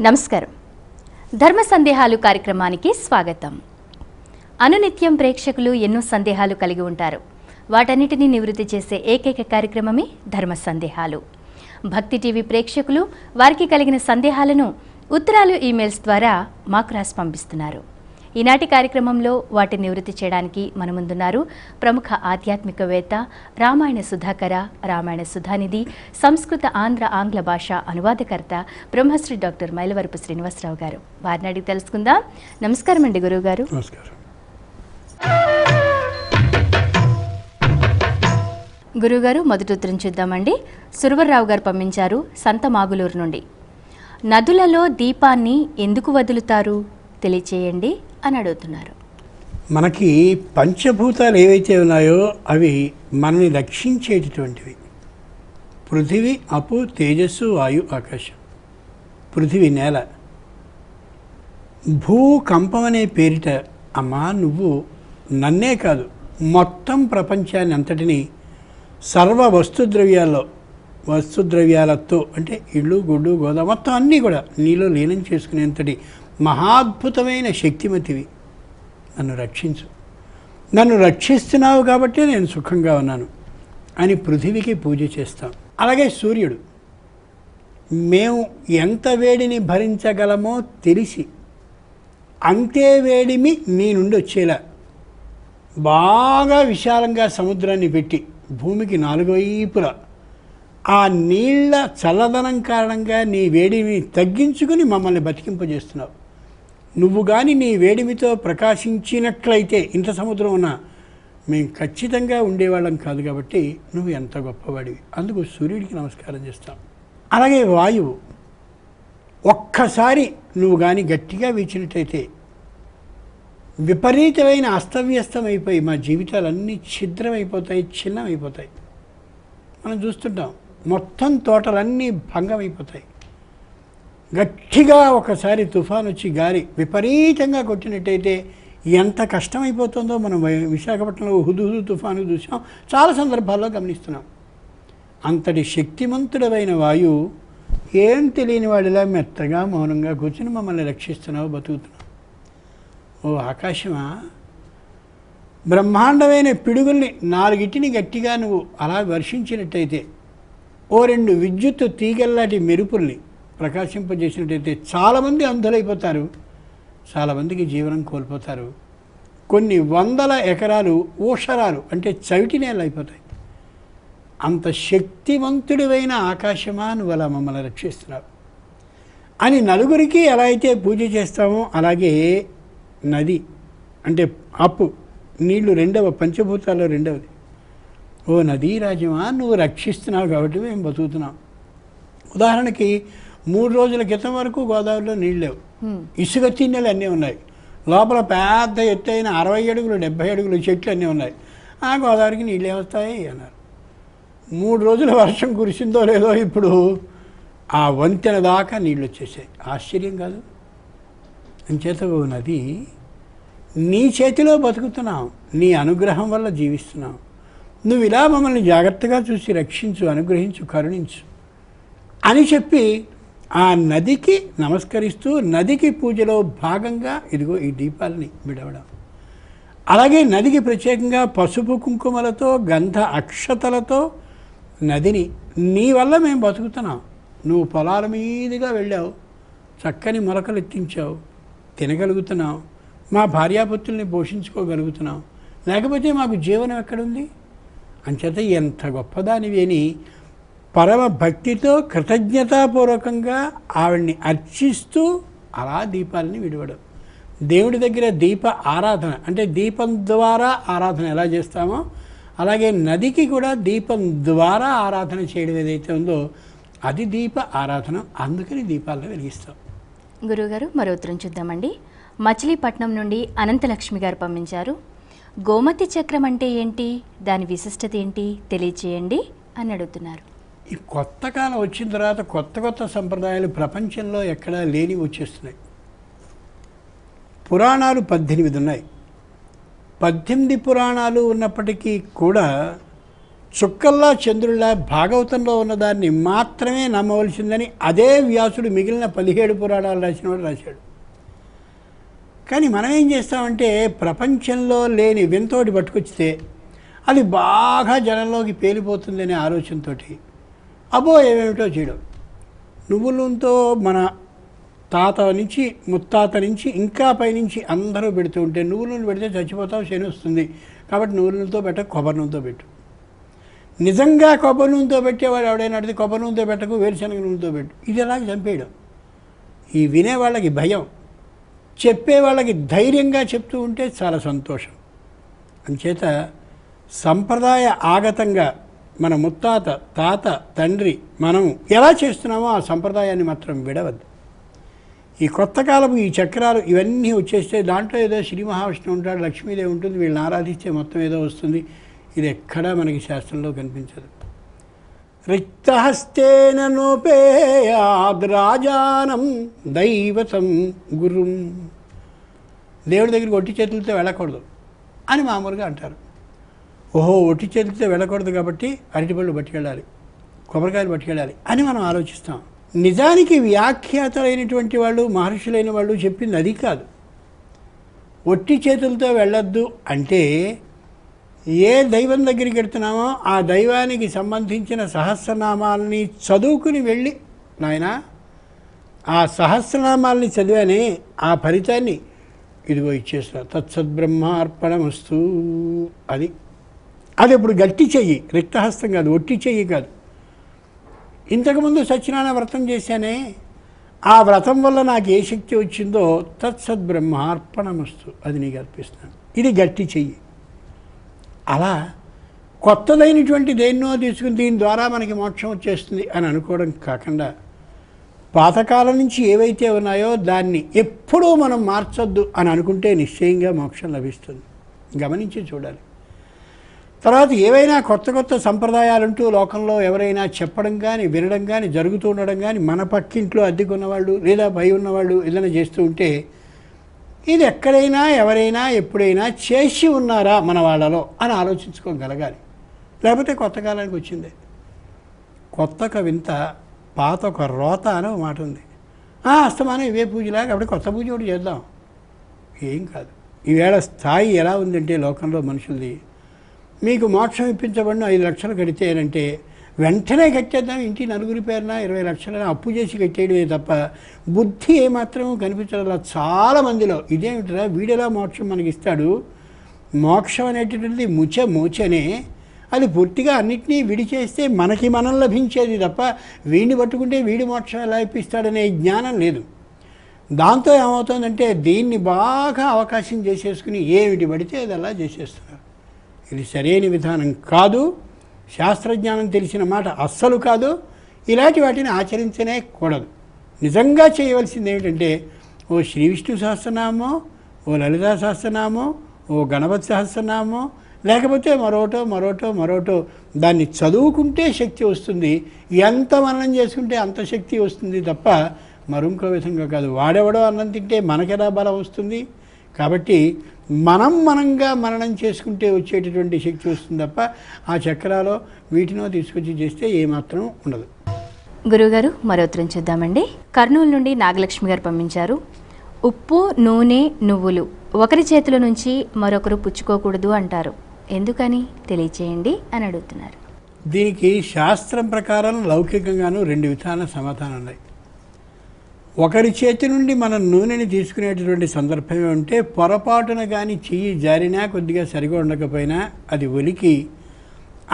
నమస్కారం. ధర్మ సందేహాలు కార్యక్రమానికి స్వాగతం. అనునిత్యం ప్రేక్షకులు ఎన్నో సందేహాలు కలిగి ఉంటారు. వాటన్నిటినీ నివృత్తి చేసే ఏకైక కార్యక్రమమే ధర్మ సందేహాలు. భక్తి టీవీ ప్రేక్షకులు వారికి కలిగిన సందేహాలను ఉత్తరాలు, ఈమెయిల్స్ ద్వారా మాకు రాసి పంపిస్తున్నారు. ఈనాటి కార్యక్రమంలో వాటిని నివృత్తి చేయడానికి మన ముందున్నారు ప్రముఖ ఆధ్యాత్మికవేత్త, రామాయణ సుధాకర, రామాయణ సుధానిధి, సంస్కృత ఆంగ్ల భాష అనువాదకర్త బ్రహ్మశ్రీ డాక్టర్ మైలవరపు శ్రీనివాసరావు గారు. వారిని అడిగి తెలుసుకుందాం. నమస్కారం అండి గురువు గారు. నమస్కారం. గురువుగారు, మొదటి ఉత్తరం చూద్దామండి. సురవరరావు గారు పంపించారు సంతమాగులూరు నుండి. నదులలో దీపాన్ని ఎందుకు వదులుతారు తెలియచేయండి అని అడుగుతున్నారు. మనకి పంచభూతాలు ఏవైతే ఉన్నాయో అవి మనని రక్షించేటటువంటివి. పృథివీ, అపు, తేజస్సు, వాయు, ఆకాశం. పృథివీ నేల. భూకంపం అనే పేరిట అమ్మా నువ్వు నన్నే కాదు మొత్తం ప్రపంచాన్ని అంతటినీ సర్వ వస్తుద్రవ్యాలతో అంటే ఇళ్ళు, గుడ్డు, గోదా మొత్తం అన్నీ కూడా నీలో లీనం చేసుకునేంతటి మహాద్భుతమైన శక్తిమతివి. నన్ను రక్షించు, నన్ను రక్షిస్తున్నావు కాబట్టి నేను సుఖంగా ఉన్నాను అని పృథివీకి పూజ చేస్తాం. అలాగే సూర్యుడు, మేము ఎంత వేడిని భరించగలమో తెలిసి అంతే వేడిమి నీ నుండి వచ్చేలా బాగా విశాలంగా సముద్రాన్ని పెట్టి భూమికి నాలుగు వైపులా ఆ నీళ్ల చల్లదనం కారణంగా నీ వేడిని తగ్గించుకుని మమ్మల్ని బతికింపజేస్తున్నావు. నువ్వు కానీ నీ వేడిమితో ప్రకాశించినట్లయితే ఇంత సముద్రం ఉన్నా మేము ఖచ్చితంగా ఉండేవాళ్ళం కాదు. కాబట్టి నువ్వు ఎంత గొప్పవాడివి. అందుకు సూర్యుడికి నమస్కారం చేస్తాం. అలాగే వాయువు, ఒక్కసారి నువ్వు కానీ గట్టిగా వీచినట్టయితే విపరీతమైన అస్తవ్యస్తమైపోయి మా జీవితాలన్నీ ఛిద్రమైపోతాయి, చిన్నమైపోతాయి. మనం చూస్తుంటాం, మొత్తం తోటలన్నీ భంగమైపోతాయి. గట్టిగా ఒకసారి తుఫాను వచ్చి గాలి విపరీతంగా కొట్టినట్టయితే ఎంత కష్టమైపోతుందో మనం విశాఖపట్నంలో హుదుహుదు తుఫాను చూసాం, చాలా సందర్భాల్లో గమనిస్తున్నాం. అంతటి శక్తిమంతుడమైన వాయువు ఏం తెలియని వాడిలా మెత్తగా మౌనంగా కూర్చుని మమ్మల్ని రక్షిస్తున్నావు, బతుకుతున్నావు. ఓ ఆకాశమా, బ్రహ్మాండమైన పిడుగుల్ని నాలుగిటిని గట్టిగా నువ్వు అలా వర్షించినట్టయితే, ఓ రెండు విద్యుత్ తీగల్లాంటి మెరుపుల్ని ప్రకాశింపజేసినట్టయితే చాలామంది అంధులైపోతారు, చాలామందికి జీవనం కోల్పోతారు. కొన్ని వందల ఎకరాలు ఊషరాలు అంటే చవిటి నేల అయిపోతాయి. అంత శక్తివంతుడివైన ఆకాశమా నువ్వు అలా మమ్మల్ని రక్షిస్తున్నావు అని నలుగురికి ఎలా అయితే పూజ చేస్తామో అలాగే నది అంటే అప్పు, నీళ్లు రెండవ పంచభూతాల్లో రెండవది. ఓ నదీ రాజ్యమా నువ్వు రక్షిస్తున్నావు కాబట్టి మేము బతుకుతున్నాం. ఉదాహరణకి 3 రోజుల క్రితం వరకు గోదావరిలో నీళ్ళు లేవు, ఇసుక తిన్నెలు అన్నీ ఉన్నాయి. లోపల పెద్ద ఎత్తైన 60 అడుగులు 70 అడుగులు చెట్లు అన్నీ ఉన్నాయి. ఆ గోదావరికి నీళ్ళు ఏమొస్తాయి అన్నారు. 3 రోజుల వర్షం కురిసిందో లేదో ఇప్పుడు ఆ వంతెన దాకా నీళ్ళు వచ్చేసాయి. ఆశ్చర్యం కాదు? అంచేత ఓ నది, నీ చేతిలో బతుకుతున్నాం, నీ అనుగ్రహం వల్ల జీవిస్తున్నాం. నువ్వు ఇలా మమ్మల్ని జాగ్రత్తగా చూసి రక్షించు, అనుగ్రహించు, కరుణించు అని చెప్పి ఆ నదికి నమస్కరిస్తూ నదికి పూజలో భాగంగా ఇదిగో ఈ దీపాలని విడవడం. అలాగే నదికి ప్రత్యేకంగా పసుపు కుంకుమలతో గంధ అక్షతలతో నదిని, నీ వల్ల మేము బతుకుతున్నాం. నువ్వు పొలాల మీదుగా వెళ్ళావు, చక్కని మొలకలు ఎత్తించావు, తినగలుగుతున్నావు, మా భార్యాపుత్రుల్ని పోషించుకోగలుగుతున్నాం, లేకపోతే మాకు జీవనం ఎక్కడుంది? అంచేత ఎంత గొప్పదానివి అని పరమ భక్తితో కృతజ్ఞతాపూర్వకంగా ఆవిడ్ని అర్చిస్తూ అలా దీపాలని విడవడం. దేవుడి దగ్గర దీప ఆరాధన అంటే దీపం ద్వారా ఆరాధన ఎలా చేస్తామో అలాగే నదికి కూడా దీపం ద్వారా ఆరాధన చేయడం ఏదైతే ఉందో అది దీప ఆరాధన. అందుకని దీపాలను వెలిగిస్తాం. గురువుగారు, మరో ఉత్తరం చూద్దామండి. మచిలీపట్నం నుండి అనంతలక్ష్మి గారు పంపించారు. గోమతి చక్రం అంటే ఏంటి, దాని విశిష్టత ఏంటి తెలియచేయండి అని అడుగుతున్నారు. ఈ కొత్త కాలం వచ్చిన తర్వాత కొత్త సంప్రదాయాలు ప్రపంచంలో ఎక్కడా లేని వచ్చేస్తున్నాయి. పురాణాలు 18 ఉన్నాయి. 18 పురాణాలు ఉన్నప్పటికీ కూడా చుక్కల్లా చంద్రుల్లా భాగవతంలో ఉన్నదాన్ని మాత్రమే నమ్మవలసిందని అదే వ్యాసుడు మిగిలిన 17 పురాణాలు రాసినవాడు రాశాడు. కానీ మనం ఏం చేస్తామంటే ప్రపంచంలో లేని వింతోటి పట్టుకొచ్చితే అది బాగా జనంలోకి పేలిపోతుందనే ఆలోచనతో అబ్బో ఏమేమిటో చేయడం. నువ్వుల నూనెతో మన తాత నుంచి ముత్తాత నుంచి ఇంకా పైనుంచి అందరూ పెడుతూ ఉంటే నువ్వుల నూనె పెడితే చచ్చిపోతావు, శని వస్తుంది, కాబట్టి నువ్వుల నూనెతో పెట్ట, కొబ్బరి నూనెతో పెట్టు. నిజంగా కొబ్బరి నూనెతో పెట్టేవాడు ఎవడైనా అడిగితే కొబ్బరి నూనెతో పెట్టకు, వేరుశనగ నూనెతో పెట్టు. ఇది ఎలాగ చంపేయడం. ఈ వినేవాళ్ళకి భయం, చెప్పేవాళ్ళకి ధైర్యంగా చెప్తూ ఉంటే చాలా సంతోషం. అంచేత సంప్రదాయ ఆగతంగా మన ముత్తాత, తాత, తండ్రి మనం ఎలా చేస్తున్నామో ఆ సంప్రదాయాన్ని మాత్రం విడవద్దు. ఈ కొత్త కాలపు ఈ చక్రాలు ఇవన్నీ వచ్చేస్తే దాంట్లో ఏదో శ్రీ మహావిష్ణువు ఉంటాడు, లక్ష్మీదేవి ఉంటుంది, వీళ్ళని ఆరాధిస్తే మొత్తం ఏదో వస్తుంది. ఇది ఎక్కడా మనకి శాస్త్రంలో కనిపించదు. రిక్తహస్తేన నోపేయాద్ రాజానం దైవతం గురుం. దేవుడి దగ్గరికి ఒట్టి చేతులతో వెళ్ళకూడదు అని మామూలుగా అంటారు. ఓహో, ఒట్టి చేతులతో వెళ్ళకూడదు కాబట్టి అరటిపళ్ళు పట్టుకెళ్ళాలి, కొబ్బరికాయలు పట్టుకెళ్ళాలి అని మనం ఆలోచిస్తాం. నిజానికి వ్యాఖ్యాతలైనటువంటి వాళ్ళు, మహర్షులైన వాళ్ళు చెప్పింది అది కాదు. ఒట్టి చేతులతో వెళ్ళొద్దు అంటే ఏ దైవం దగ్గరికి వెళ్తున్నామో ఆ దైవానికి సంబంధించిన సహస్రనామాలని చదువుకుని వెళ్ళి, నాయనా ఆ సహస్రనామాలని చదివానే ఆ ఫలితాన్ని ఇదిగో ఇచ్చేస్తా, తత్సద్బ్రహ్మార్పణమస్తు. అది అది ఇప్పుడు గట్టి చెయ్యి, రిక్తహస్తం కాదు, ఒట్టి చెయ్యి కాదు. ఇంతకుముందు సత్యనారాయణ వ్రతం చేశానే, ఆ వ్రతం వల్ల నాకు ఏ శక్తి వచ్చిందో తత్సద్బ్రహ్మార్పణమస్తు, అది నీకు అర్పిస్తున్నాను. ఇది గట్టి చెయ్యి. అలా కొత్తదైనటువంటి దేన్నో తీసుకుని దీని ద్వారా మనకి మోక్షం వచ్చేస్తుంది అని అనుకోవడం కాకుండా పాతకాలం నుంచి ఏవైతే ఉన్నాయో దాన్ని ఎప్పుడూ మనం మార్చొద్దు అని అనుకుంటే నిశ్చయంగా మోక్షం లభిస్తుంది. గమనించి చూడాలి. తర్వాత ఏవైనా కొత్త కొత్త సంప్రదాయాలంటూ లోకంలో ఎవరైనా చెప్పడం కానీ వినడం కానీ జరుగుతూ ఉండడం కానీ మన పక్కింట్లో అద్దెకున్నవాళ్ళు లేదా భయ ఉన్నవాళ్ళు ఏదైనా చేస్తూ ఉంటే ఇది ఎక్కడైనా ఎవరైనా ఎప్పుడైనా చేసి ఉన్నారా మన వాళ్ళలో అని ఆలోచించుకోగలగాలి. లేకపోతే కొత్త కాలానికి వచ్చింది. కొత్త వింత పాత ఒక రోత అనే ఒక మాట ఉంది. అస్తమానం ఇవే పూజలా, కాబట్టి కొత్త పూజ ఒకటి చేద్దాం. ఏం కాదు. ఈవేళ స్థాయి ఎలా ఉందంటే లోకంలో మనుషులది, మీకు మోక్షం ఇప్పించబడిన 5 లక్షలు కడితేనంటే వెంటనే కట్టేద్దాం, ఇంటి నలుగురి పేరున 20 లక్షలని అప్పు చేసి కట్టేయడమే తప్ప బుద్ధి ఏమాత్రం కనిపించడం చాలామందిలో. ఇదేమిటిరా, వీడెలా మోక్షం మనకి ఇస్తాడు? మోక్షం అనేటటువంటిది మూచనే, అది పూర్తిగా అన్నిటినీ విడిచేస్తే మనకి మనం లభించేది తప్ప వీడిని పట్టుకుంటే వీడి మోక్షం ఎలా ఇప్పిస్తాడనే జ్ఞానం లేదు. దాంతో ఏమవుతుందంటే దీన్ని బాగా అవకాశం చేసేసుకుని ఏమిటి పడితే అది అలా చేసేస్తున్నారు. ఇది సరైన విధానం కాదు. శాస్త్రజ్ఞానం తెలిసిన మాట అస్సలు కాదు. ఇలాంటి వాటిని ఆచరించనే కూడదు. నిజంగా చేయవలసింది ఏమిటంటే ఓ శ్రీ విష్ణు సహస్రనామో, ఓ లలితా సహస్రనామో, ఓ గణపతి సహస్రనామో, లేకపోతే మరోటో దాన్ని చదువుకుంటే శక్తి వస్తుంది. ఎంత మననం చేసుకుంటే అంత శక్తి వస్తుంది తప్ప మరొక విధంగా కాదు. వాడెవడో అన్నం తింటే మనకెలా బలం వస్తుంది? కాబట్టి మనంగా మననం చేసుకుంటే వచ్చేటటువంటి శక్తి వస్తుంది తప్ప ఆ చక్రాలో వీటినో తీసుకొచ్చి చేస్తే ఏమాత్రం ఉండదు. గురువుగారు, మరో ఉత్తరం చూద్దామండి. కర్నూలు నుండి నాగలక్ష్మి గారు పంపించారు. ఉప్పు, నూనె, నువ్వులు ఒకరి చేతుల నుంచి మరొకరు పుచ్చుకోకూడదు అంటారు, ఎందుకని తెలియచేయండి అని అడుగుతున్నారు. దీనికి శాస్త్రం ప్రకారం లౌకికంగాను 2 విధాల సమాధానం ఉన్నాయి. ఒకరి చేతి నుండి మనం నూనెని తీసుకునేటటువంటి సందర్భం ఉంటే పొరపాటున కానీ చెయ్యి జారినా కొద్దిగా సరిగా ఉండకపోయినా అది ఒలికి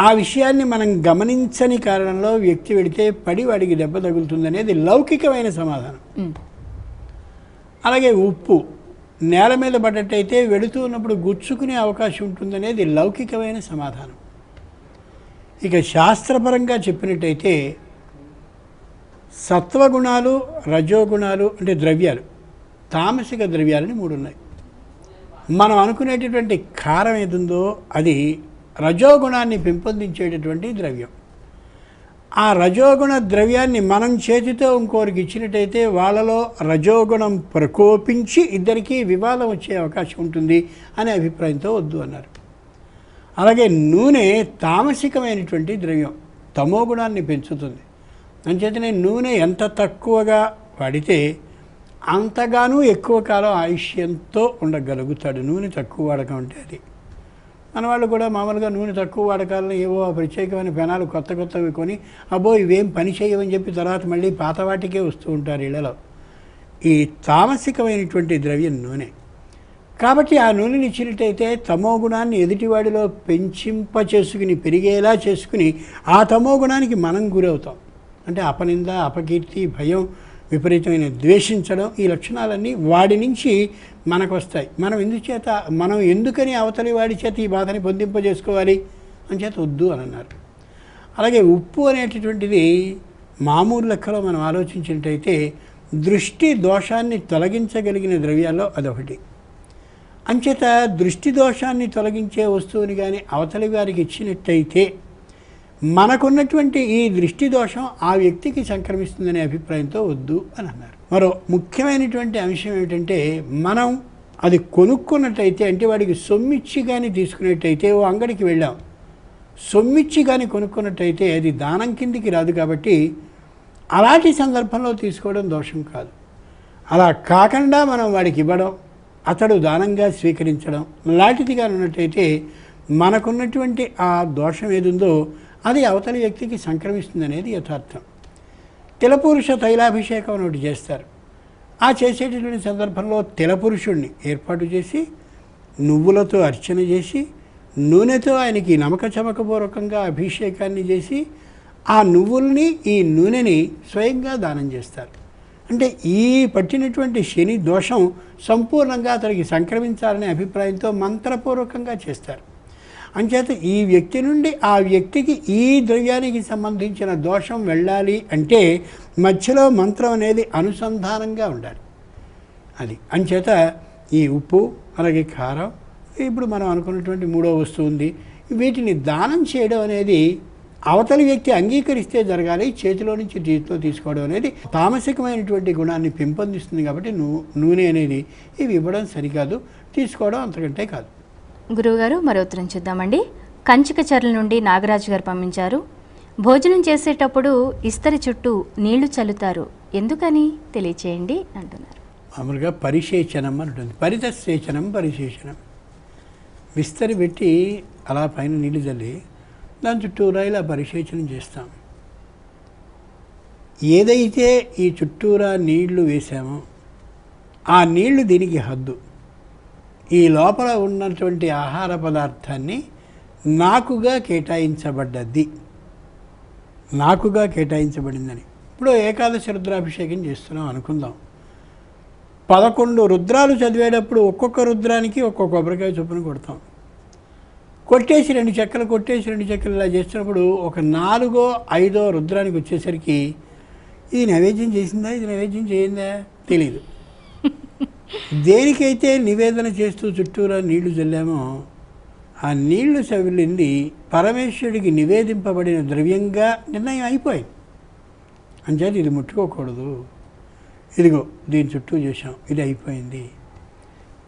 ఆ విషయాన్ని మనం గమనించని కారణంలో వ్యక్తి వెడితే పడి వాడికి దెబ్బ తగులుతుందనేది లౌకికమైన సమాధానం. అలాగే ఉప్పు నేల మీద పడ్డట్టయితే వెళుతూ ఉన్నప్పుడు గుచ్చుకునే అవకాశం ఉంటుందనేది లౌకికమైన సమాధానం. ఇక శాస్త్రపరంగా చెప్పినట్టయితే సత్వగుణాలు, రజోగుణాలు అంటే ద్రవ్యాలు, తామసిక ద్రవ్యాలని 3 ఉన్నాయి. మనం అనుకునేటటువంటి కారం ఏదుందో అది రజోగుణాన్ని పెంపొందించేటటువంటి ద్రవ్యం. ఆ రజోగుణ ద్రవ్యాన్ని మనం చేతితో ఇంకోరికి ఇచ్చినట్టయితే వాళ్ళలో రజోగుణం ప్రకోపించి ఇద్దరికీ వివాదం వచ్చే అవకాశం ఉంటుంది అనే అభిప్రాయంతో వద్దు అన్నారు. అలాగే నూనె తామసికమైనటువంటి ద్రవ్యం, తమో గుణాన్ని పెంచుతుంది. అంచేతనే నూనె ఎంత తక్కువగా వాడితే అంతగానూ ఎక్కువ కాలం ఆయుష్యంతో ఉండగలుగుతాడు. నూనె తక్కువ వాడకం అంటే అది. మన వాళ్ళు కూడా మామూలుగా నూనె తక్కువ వాడకాలను ఏవో ప్రత్యేకమైన పెనాలు కొత్తవి కొని అబ్బో ఇవేం పని చేయవని చెప్పి తర్వాత మళ్ళీ పాత వాటికే వస్తూ ఉంటారు ఇళ్లలో. ఈ తామసికమైనటువంటి ద్రవ్యం నూనె. కాబట్టి ఆ నూనెని ఇచ్చినట్టయితే తమో గుణాన్ని ఎదుటివాడిలో పెంచింపచేసుకుని పెరిగేలా చేసుకుని ఆ తమో గుణానికి మనం గురవుతాం. అంటే అపనింద, అపకీర్తి, భయం, విపరీతమైన ద్వేషించడం, ఈ లక్షణాలన్నీ వాడి నుంచి మనకు వస్తాయి. మనం ఎందుకని అవతలి వాడి చేత ఈ బాధని పొందింపజేసుకోవాలి అని చేత వద్దు అని అన్నారు. అలాగే ఉప్పు అనేటటువంటిది మామూలు లెక్కలో మనం ఆలోచించినట్టయితే దృష్టి దోషాన్ని తొలగించగలిగిన ద్రవ్యాల్లో అదొకటి. అంచేత దృష్టి దోషాన్ని తొలగించే వస్తువుని కానీ అవతలి వారికి ఇచ్చినట్టయితే మనకున్నటువంటి ఈ దృష్టి దోషం ఆ వ్యక్తికి సంక్రమిస్తుందనే అభిప్రాయంతో వద్దు అని అన్నారు. మరో ముఖ్యమైనటువంటి అంశం ఏమిటంటే, మనం అది కొనుక్కున్నట్టయితే, అంటే వాడికి సొమ్మిచ్చి కానీ తీసుకున్నట్టయితే, ఓ అంగడికి వెళ్ళాం, సొమ్మిచ్చి కానీ కొనుక్కున్నట్టయితే అది దానం కిందికి రాదు. కాబట్టి అలాంటి సందర్భంలో తీసుకోవడం దోషం కాదు. అలా కాకుండా మనం వాడికి ఇవ్వడం, అతడు దానంగా స్వీకరించడం లాంటిదిగా ఉన్నట్టయితే మనకున్నటువంటి ఆ దోషం ఏదుందో అది అవతలి వ్యక్తికి సంక్రమిస్తుంది అనేది యథార్థం. తిలపురుష తైలాభిషేకం అని ఒకటి చేస్తారు. ఆ చేసేటటువంటి సందర్భంలో తిలపురుషుణ్ణి ఏర్పాటు చేసి నువ్వులతో అర్చన చేసి నూనెతో ఆయనకి నమక చమకపూర్వకంగా అభిషేకాన్ని చేసి ఆ నువ్వుల్ని ఈ నూనెని స్వయంగా దానం చేస్తారు. అంటే ఈ పట్టినటువంటి శని దోషం సంపూర్ణంగా అతనికి సంక్రమించాలనే అభిప్రాయంతో మంత్రపూర్వకంగా చేస్తారు. అంచేత ఈ వ్యక్తి నుండి ఆ వ్యక్తికి ఈ ద్రవ్యానికి సంబంధించిన దోషం వెళ్ళాలి అంటే మధ్యలో మంత్రం అనేది అనుసంధానంగా ఉండాలి. అది అంచేత ఈ ఉప్పు, అలాగే కారం, ఇప్పుడు మనం అనుకున్నటువంటి మూడో వస్తువు ఉంది, వీటిని దానం చేయడం అనేది అవతలి వ్యక్తి అంగీకరిస్తే జరగాలి. చేతిలో నుంచి చేతిలో తీసుకోవడం అనేది తామసికమైనటువంటి గుణాన్ని పెంపొందిస్తుంది. కాబట్టి నూనె అనేది ఇవి ఇవ్వడం సరికాదు, తీసుకోవడం అంతకంటే కాదు. గురువుగారు, మరో ఉత్తరం చూద్దామండి. కంచికచర్ల నుండి నాగరాజు గారు పంపించారు. భోజనం చేసేటప్పుడు ఇస్తరి చుట్టూ నీళ్లు చల్లుతారు, ఎందుకని తెలియచేయండి అంటున్నారు. మామూలుగా పరిశేచనం అని ఉంటుంది. పరితసేచనం, పరిశేచనం. విస్తరి పెట్టి అలా పైన నీళ్లు చల్లి దాని చుట్టూరా ఇలా పరిశేచనం చేస్తాం. ఏదైతే ఈ చుట్టూరా నీళ్లు వేసామో ఆ నీళ్లు దీనికి హద్దు. ఈ లోపల ఉన్నటువంటి ఆహార పదార్థాన్ని నాకుగా కేటాయించబడ్డది, నాకుగా కేటాయించబడిందని. ఇప్పుడు ఏకాదశి రుద్రాభిషేకం చేస్తున్నాం అనుకుందాం. 11 రుద్రాలు చదివేటప్పుడు ఒక్కొక్క రుద్రానికి ఒక్కొక్క కొబ్బరికాయ చొప్పున కొడతాం. కొట్టేసి 2 చెక్కలు ఇలా చేస్తున్నప్పుడు ఒక 4వ 5వ రుద్రానికి వచ్చేసరికి ఇది నైవేద్యం చేసిందా, ఇది నైవేద్యం చేయిందా తెలీదు. దేనికైతే నివేదన చేస్తూ చుట్టూరా నీళ్లు చల్లామో ఆ నీళ్లు చల్లింది పరమేశ్వరుడికి నివేదింపబడిన ద్రవ్యంగా నిర్ణయం అయిపోయింది. అంచేది ఇది ముట్టుకోకూడదు, ఇదిగో దీని చుట్టూ చేసాం, ఇది అయిపోయింది.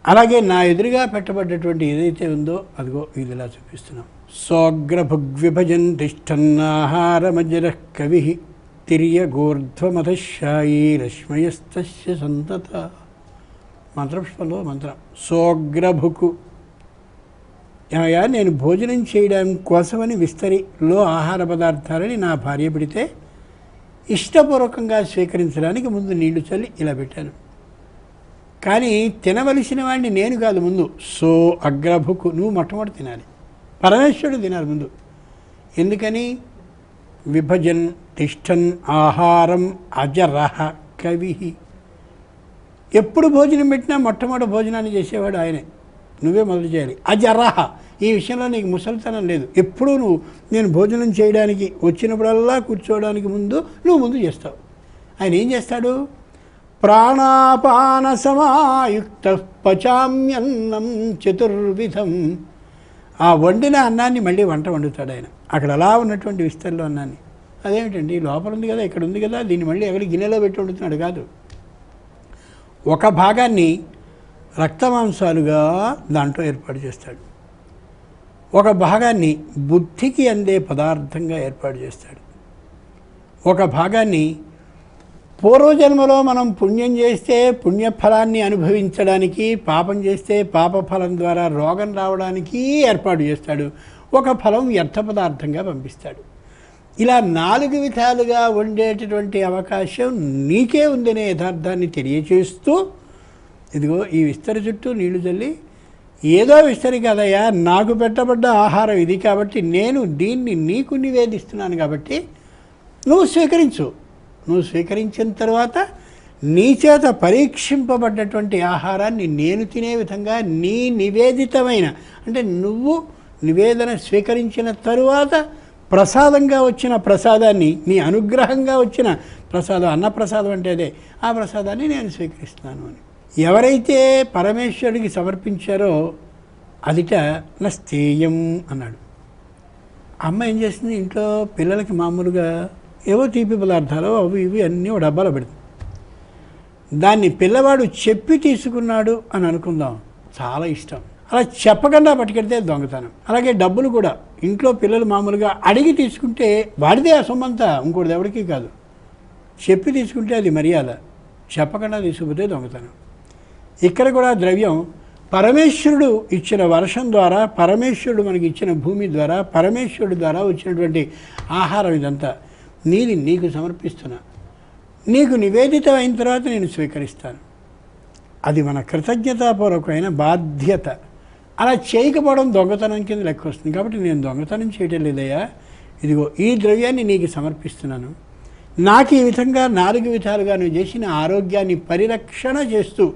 అలాగే నా ఎదురుగా పెట్టబడ్డటువంటి ఏదైతే ఉందో అదిగో ఇది ఇలా చూపిస్తున్నాం. సోగ్రభుగ్విభజన్ తిష్టన్నాహారమజర కవి తిర్యగోర్ధ్వమధశాయీ రశ్మయస్తస్య సంతత. మంత్రపుష్పంలో మంత్రం సోగ్రభుకు. ఏమయ్యా, నేను భోజనం చేయడం కోసమని విస్తరిలో ఆహార పదార్థాలని నా భార్య పెడితే ఇష్టపూర్వకంగా స్వీకరించడానికి ముందు నీళ్లు చల్లి ఇలా పెట్టాను. కానీ తినవలసిన వాడిని నేను కాదు ముందు. సో అగ్రభుకు, నువ్వు మొట్టమొదటి తినాలి, పరమేశ్వరుడు తినాలి ముందు. ఎందుకని? విభజన్ తిష్టన్ ఆహారం అజరహ కవి. ఎప్పుడు భోజనం పెట్టినా మొట్టమొదటి భోజనాన్ని చేసేవాడు ఆయనే, నువ్వే మొదలు చేయాలి. అజరహ, ఈ విషయంలో నీకు ముసలితనం లేదు. ఎప్పుడూ నేను భోజనం చేయడానికి వచ్చినప్పుడల్లా కూర్చోవడానికి నువ్వు ముందు చేస్తావు. ఆయన ఏం చేస్తాడు? ప్రాణాపాన సమాయుక్త పచామ్యన్నం చతుర్విధం. ఆ వండిన అన్నాన్ని మళ్ళీ వంట వండుతాడు ఆయన. అక్కడ అలా ఉన్నటువంటి విస్తరిలో అన్నాన్ని, అదేమిటండి లోపల ఉంది కదా, ఇక్కడ ఉంది కదా, దీన్ని మళ్ళీ ఎక్కడ గిన్నెలో పెట్టి వండుతున్నాడు కాదు. ఒక భాగాన్ని రక్తమాంసాలుగా దాంట్లో ఏర్పాటు చేస్తాడు, ఒక భాగాన్ని బుద్ధికి అందే పదార్థంగా ఏర్పాటు చేస్తాడు. ఒక భాగాన్ని పూర్వజన్మలో మనం పుణ్యం చేస్తే పుణ్యఫలాన్ని అనుభవించడానికి, పాపం చేస్తే పాపఫలం ద్వారా రోగం రావడానికి ఏర్పాటు చేస్తాడు. ఒక ఫలం వ్యర్థ పదార్థంగా పంపిస్తాడు. ఇలా 4 విధాలుగా ఉండేటటువంటి అవకాశం నీకే ఉందనే యథార్థాన్ని తెలియచేస్తూ, ఇదిగో ఈ విస్తరి చుట్టూ నీళ్లు చల్లి, ఏదో విస్తరి కాదయ్యా, నాకు పెట్టబడ్డ ఆహారం ఇది కాబట్టి నేను దీన్ని నీకు నివేదిస్తున్నాను కాబట్టి నువ్వు స్వీకరించు. నువ్వు స్వీకరించిన తర్వాత నీ చేత పరీక్షింపబడ్డటువంటి ఆహారాన్ని నేను తినే విధంగా నీ నివేదితమైన, అంటే నువ్వు నివేదన స్వీకరించిన తరువాత ప్రసాదంగా వచ్చిన ప్రసాదాన్ని, నీ అనుగ్రహంగా వచ్చిన ప్రసాదం, అన్నప్రసాదం అంటే అదే, ఆ ప్రసాదాన్ని నేను స్వీకరిస్తున్నాను అని ఎవరైతే పరమేశ్వరుడికి సమర్పించారో అదిట నస్తేయం అన్నాడు. అమ్మ ఏం చేస్తుంది, ఇంట్లో పిల్లలకి మామూలుగా ఏవో తీపి పదార్థాలు అవి ఇవి అన్నీ ఒక డబ్బాలో పెడుతుంది. దాన్ని పిల్లవాడు చెప్పి తీసుకున్నాడు అని అనుకుందాం, చాలా ఇష్టం. అలా చెప్పకుండా పట్టుకెడితే దొంగతనం. అలాగే డబ్బులు కూడా ఇంట్లో పిల్లలు మామూలుగా అడిగి తీసుకుంటే వాడిదే ఆ సొమ్మంతా, ఇంకోటిది ఎవరికి కాదు. చెప్పి తీసుకుంటే అది మర్యాద, చెప్పకుండా తీసుకుపోతే దొంగతనం. ఇక్కడ కూడా ద్రవ్యం పరమేశ్వరుడు ఇచ్చిన వర్షం ద్వారా, పరమేశ్వరుడు మనకి ఇచ్చిన భూమి ద్వారా, పరమేశ్వరుడు ద్వారా వచ్చినటువంటి ఆహారం ఇదంతా నీది, నీకు సమర్పిస్తున్నా. నీకు నివేదితం అయిన తర్వాత నేను స్వీకరిస్తాను. అది మన కృతజ్ఞతాపూర్వకమైన బాధ్యత. అలా చేయకపోవడం దొంగతనం కింద లెక్క వస్తుంది. కాబట్టి నేను దొంగతనం చేయటం లేదయ్యా, ఇదిగో ఈ ద్రవ్యాన్ని నీకు సమర్పిస్తున్నాను. నాకు ఈ విధంగా 4 విధాలుగా నువ్వు చేసిన ఆరోగ్యాన్ని పరిరక్షణ చేస్తూ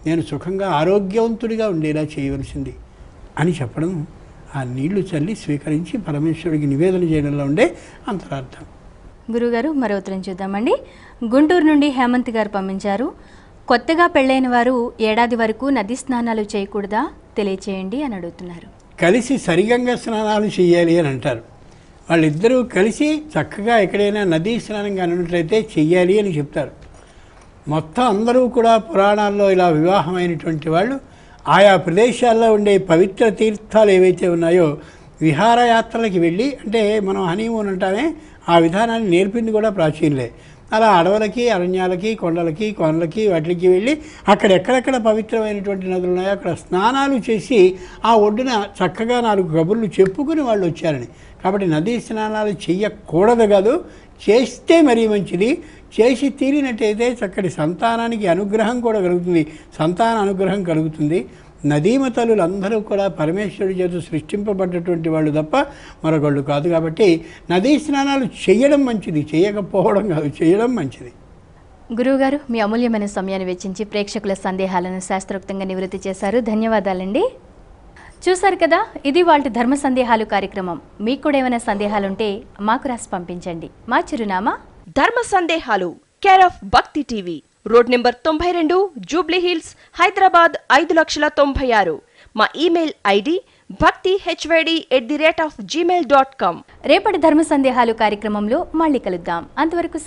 నేను సుఖంగా ఆరోగ్యవంతుడిగా ఉండేలా చేయవలసింది అని చెప్పడం, ఆ నీళ్లు చల్లి స్వీకరించి పరమేశ్వరుడికి నివేదన చేయడంలో ఉండే అంతరార్థం. గురుగారు, మరో ఉత్తరం చూద్దామండి. గుంటూరు నుండి హేమంత్ గారు పంపించారు. కొత్తగా పెళ్ళైన వారు ఏడాది వరకు నది స్నానాలు చేయకూడదా, తెలియచేయండి అని అడుగుతున్నారు. కలిసి సరిగంగా స్నానాలు చేయాలి అని అంటారు. వాళ్ళిద్దరూ కలిసి చక్కగా ఎక్కడైనా నదీ స్నానం కానున్నట్లయితే చెయ్యాలి అని చెప్తారు. మొత్తం అందరూ కూడా పురాణాల్లో ఇలా వివాహమైనటువంటి వాళ్ళు ఆయా ప్రదేశాల్లో ఉండే పవిత్ర తీర్థాలు ఏవైతే ఉన్నాయో విహారయాత్రలకి వెళ్ళి, అంటే మనం హనీమూన్ అంటామే, ఆ విధానాన్ని నేర్పింది కూడా ప్రాచీనులే. అలా అడవులకి, అరణ్యాలకి, కొండలకి, కొనలకి, వాటికి వెళ్ళి అక్కడ ఎక్కడెక్కడ పవిత్రమైనటువంటి నదులు ఉన్నాయో అక్కడ స్నానాలు చేసి ఆ ఒడ్డున చక్కగా 4 కబుర్లు చెప్పుకుని వాళ్ళు వచ్చారని. కాబట్టి నదీ స్నానాలు చెయ్యకూడదు కాదు, చేస్తే మరీ మంచిది. చేసి తీరినట్టయితే చక్కటి సంతానానికి అనుగ్రహం కూడా కలుగుతుంది, సంతాన అనుగ్రహం కలుగుతుంది. నదీమతలులందరూ కూడా పరమేశ్వరుడి చేత సృష్టింపబడ్డటువంటి వాళ్ళు తప్ప మరొకళ్ళు కాదు. కాబట్టి నదీ స్నానాలు చేయడం మంచిది, చేయకపోవడం కాదు, చేయడం మంచిది. గురువుగారు, మీ అమూల్యమైన సమయాన్ని వెచ్చించి ప్రేక్షకుల సందేహాలను శాస్త్రోక్తంగా నివృత్తి చేశారు. ధన్యవాదాలండి. చూశారు కదా, ఇది వాళ్ళ ధర్మ సందేహాలు కార్యక్రమం. మీకు కూడా ఏమైనా సందేహాలుంటే మాకు రాసి పంపించండి. మా చిరునామా ధర్మ సందేహాలు, కేర్ ఆఫ్ భక్తి TV, road number 92, Jubilee hills, Hyderabad 5,96,000. మా ఇమెయిల్ ఐడి bhaktihyd@gmail.com. రేపటి ధర్మ సందేహాలు కార్యక్రమంలో మళ్ళీ కలుద్దాం. అంతవరకు